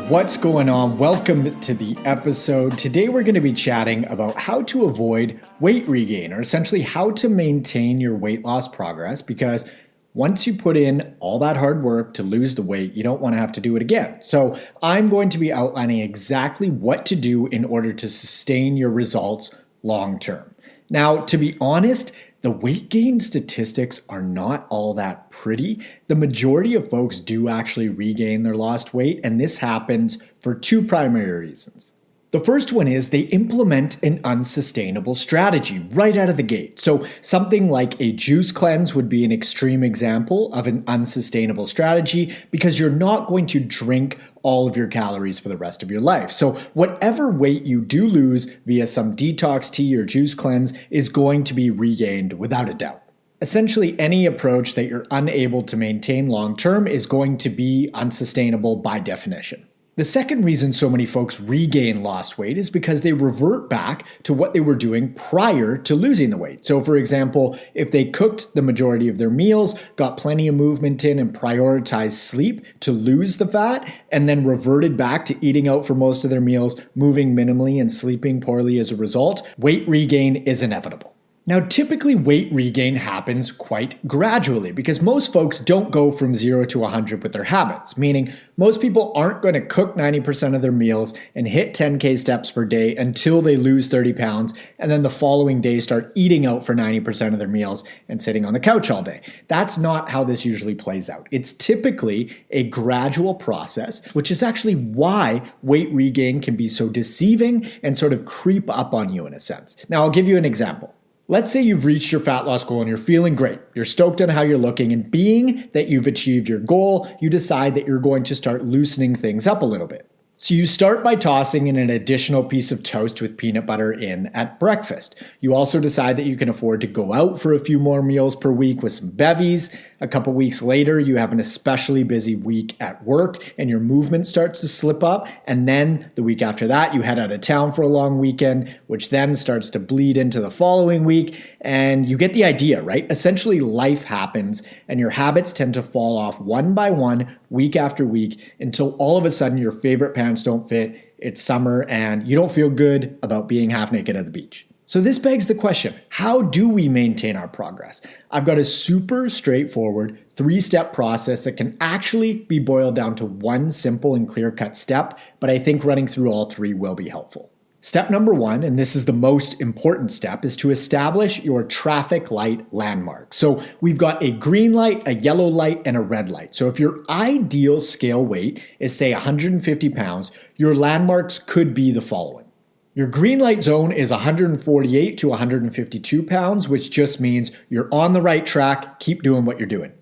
What's going on? Welcome to the episode. Today we're going to be chatting about how to avoid weight regain, or essentially how to maintain your weight loss progress, because once you put in all that hard work to lose the weight, you don't want to have to do it again. So I'm going to be outlining exactly what to do in order to sustain your results long term. Now, to be honest, the weight gain statistics are not all that pretty. The majority of folks do actually regain their lost weight, and this happens for two primary reasons. The first one is they implement an unsustainable strategy right out of the gate. So something like a juice cleanse would be an extreme example of an unsustainable strategy because you're not going to drink all of your calories for the rest of your life. So whatever weight you do lose via some detox tea or juice cleanse is going to be regained without a doubt. Essentially, any approach that you're unable to maintain long term is going to be unsustainable by definition. The second reason so many folks regain lost weight is because they revert back to what they were doing prior to losing the weight. So for example, if they cooked the majority of their meals, got plenty of movement in, and prioritized sleep to lose the fat, and then reverted back to eating out for most of their meals, moving minimally and sleeping poorly as a result, weight regain is inevitable. Now, typically weight regain happens quite gradually because most folks don't go from 0 to 100 with their habits, meaning most people aren't going to cook 90% of their meals and hit 10K steps per day until they lose 30 pounds and then the following day start eating out for 90% of their meals and sitting on the couch all day. That's not how this usually plays out. It's typically a gradual process, which is actually why weight regain can be so deceiving and sort of creep up on you in a sense. Now, I'll give you an example. Let's say you've reached your fat loss goal and you're feeling great. You're stoked on how you're looking, and being that you've achieved your goal, you decide that you're going to start loosening things up a little bit. So you start by tossing in an additional piece of toast with peanut butter in at breakfast. You also decide that you can afford to go out for a few more meals per week with some bevies. A couple weeks later, you have an especially busy week at work and your movement starts to slip up. And then the week after that, you head out of town for a long weekend, which then starts to bleed into the following week. And you get the idea, right? Essentially, life happens and your habits tend to fall off one by one, week after week, until all of a sudden your favorite pants don't fit, it's summer, and you don't feel good about being half naked at the beach. So this begs the question, how do we maintain our progress? I've got a super straightforward 3-step process that can actually be boiled down to one simple and clear-cut step, but I think running through all three will be helpful. Step number 1, and this is the most important step, is to establish your traffic light landmark. So we've got a green light, a yellow light, and a red light. So if your ideal scale weight is, say, 150 pounds, your landmarks could be the following. Your green light zone is 148 to 152 pounds, which just means you're on the right track, keep doing what you're doing.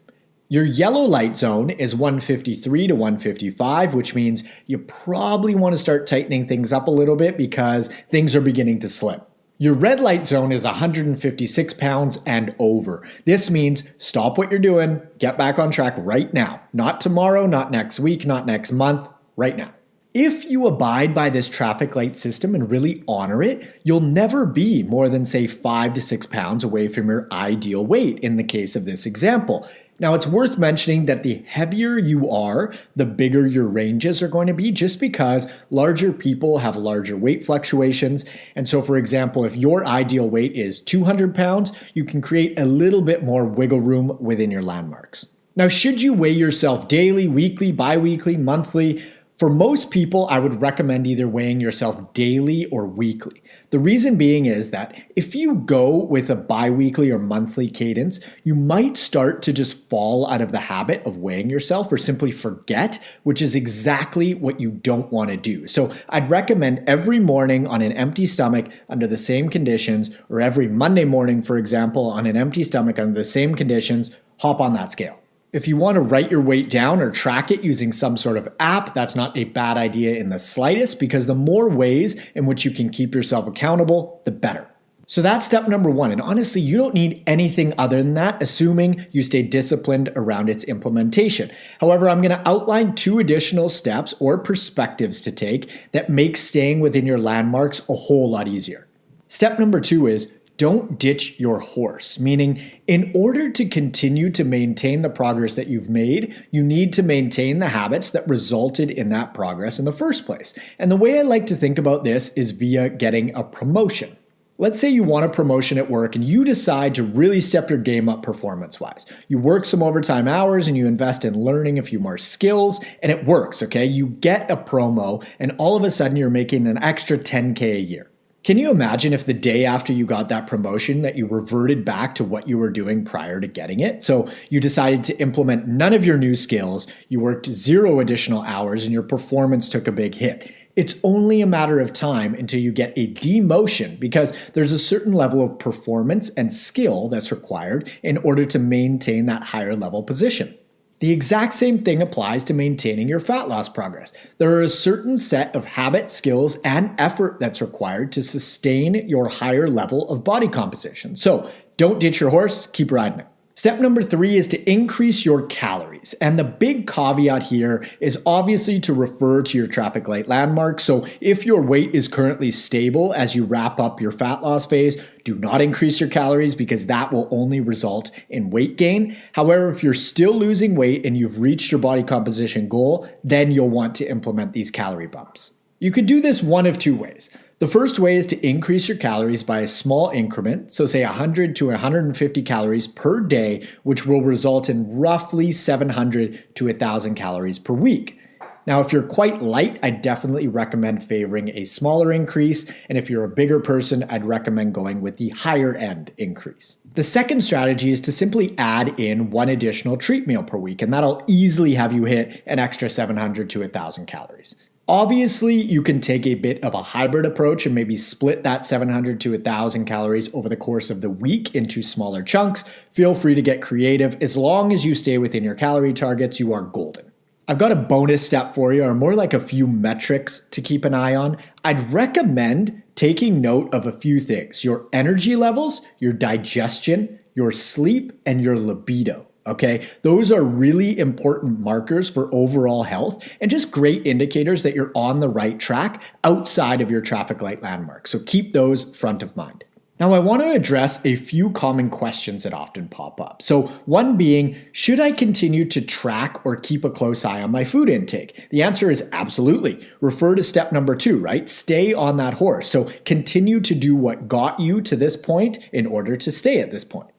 Your yellow light zone is 153 to 155, which means you probably want to start tightening things up a little bit because things are beginning to slip. Your red light zone is 156 pounds and over. This means stop what you're doing, get back on track right now. Not tomorrow, not next week, not next month, right now. If you abide by this traffic light system and really honor it, you'll never be more than, say, 5 to 6 pounds away from your ideal weight in the case of this example. Now, it's worth mentioning that the heavier you are, the bigger your ranges are going to be, just because larger people have larger weight fluctuations. And so, for example, if your ideal weight is 200 pounds, you can create a little bit more wiggle room within your landmarks. Now, should you weigh yourself daily, weekly, bi-weekly, monthly? For most people, I would recommend either weighing yourself daily or weekly. The reason being is that if you go with a bi-weekly or monthly cadence, you might start to just fall out of the habit of weighing yourself or simply forget, which is exactly what you don't want to do. So I'd recommend every morning on an empty stomach under the same conditions, or every Monday morning, for example, on an empty stomach under the same conditions, hop on that scale. If you want to write your weight down or track it using some sort of app, that's not a bad idea in the slightest, because the more ways in which you can keep yourself accountable, the better. So that's step number 1. And honestly, you don't need anything other than that, assuming you stay disciplined around its implementation. However, I'm going to outline 2 additional steps or perspectives to take that make staying within your landmarks a whole lot easier. Step number 2 is don't ditch your horse, meaning in order to continue to maintain the progress that you've made, you need to maintain the habits that resulted in that progress in the first place. And the way I like to think about this is via getting a promotion. Let's say you want a promotion at work and you decide to really step your game up performance-wise. You work some overtime hours and you invest in learning a few more skills and it works, okay? You get a promo and all of a sudden you're making an extra 10K a year. Can you imagine if the day after you got that promotion that you reverted back to what you were doing prior to getting it? So you decided to implement none of your new skills, you worked 0 additional hours and your performance took a big hit. It's only a matter of time until you get a demotion because there's a certain level of performance and skill that's required in order to maintain that higher level position. The exact same thing applies to maintaining your fat loss progress. There are a certain set of habits, skills, and effort that's required to sustain your higher level of body composition. So don't ditch your horse, keep riding it. Step number 3 is to increase your calories. And the big caveat here is obviously to refer to your traffic light landmark. So if your weight is currently stable as you wrap up your fat loss phase, do not increase your calories because that will only result in weight gain. However, if you're still losing weight and you've reached your body composition goal, then you'll want to implement these calorie bumps. You could do this one of 2 ways. The first way is to increase your calories by a small increment, so say 100 to 150 calories per day, which will result in roughly 700 to 1,000 calories per week. Now, if you're quite light, I definitely recommend favoring a smaller increase, and if you're a bigger person, I'd recommend going with the higher end increase. The second strategy is to simply add in 1 additional treat meal per week, and that'll easily have you hit an extra 700 to 1,000 calories. Obviously, you can take a bit of a hybrid approach and maybe split that 700 to 1,000 calories over the course of the week into smaller chunks. Feel free to get creative. As long as you stay within your calorie targets, you are golden. I've got a bonus step for you, or more like a few metrics to keep an eye on. I'd recommend taking note of a few things: your energy levels, your digestion, your sleep, and your libido. Okay, those are really important markers for overall health and just great indicators that you're on the right track outside of your traffic light landmark. So keep those front of mind. Now, I want to address a few common questions that often pop up. So one being, should I continue to track or keep a close eye on my food intake? The answer is absolutely. Refer to step number 2, right? Stay on that horse. So continue to do what got you to this point in order to stay at this point.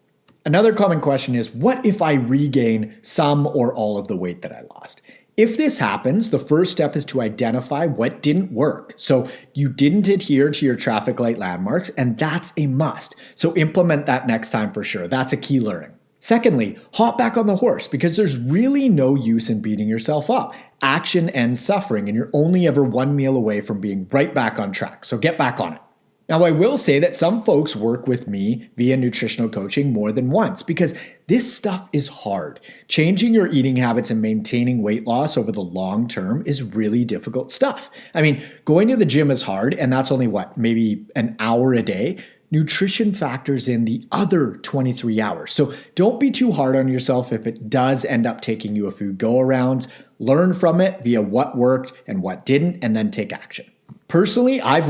Another common question is, what if I regain some or all of the weight that I lost? If this happens, the first step is to identify what didn't work. So you didn't adhere to your traffic light landmarks, and that's a must. So implement that next time for sure. That's a key learning. Secondly, hop back on the horse because there's really no use in beating yourself up. Action ends suffering, and you're only ever 1 meal away from being right back on track. So get back on it. Now, I will say that some folks work with me via nutritional coaching more than once because this stuff is hard. Changing your eating habits and maintaining weight loss over the long term is really difficult stuff. I mean, going to the gym is hard, and that's only maybe an hour a day. Nutrition factors in the other 23 hours. So don't be too hard on yourself if it does end up taking you a few go-arounds. Learn from it via what worked and what didn't, and then take action. Personally, I've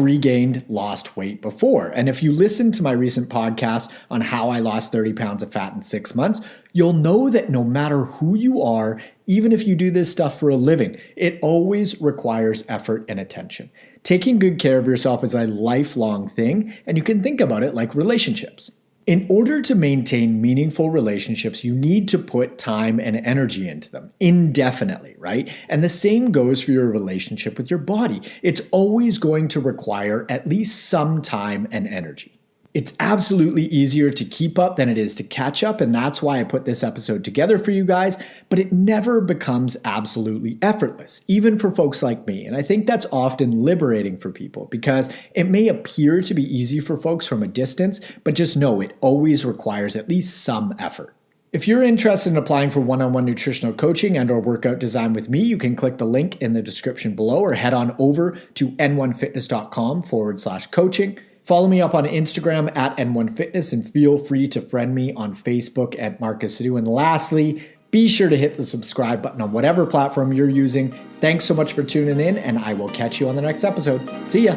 lost weight before. And if you listen to my recent podcast on how I lost 30 pounds of fat in 6 months, you'll know that no matter who you are, even if you do this stuff for a living, it always requires effort and attention. Taking good care of yourself is a lifelong thing, and you can think about it like relationships. In order to maintain meaningful relationships, you need to put time and energy into them indefinitely, right? And the same goes for your relationship with your body. It's always going to require at least some time and energy. It's absolutely easier to keep up than it is to catch up, and that's why I put this episode together for you guys, but it never becomes absolutely effortless, even for folks like me. And I think that's often liberating for people because it may appear to be easy for folks from a distance, but just know it always requires at least some effort. If you're interested in applying for one-on-one nutritional coaching and/or workout design with me, you can click the link in the description below or head on over to n1fitness.com/coaching. Follow me up on Instagram at N1Fitness and feel free to friend me on Facebook at Marcus Sadu. And lastly, be sure to hit the subscribe button on whatever platform you're using. Thanks so much for tuning in, and I will catch you on the next episode. See ya.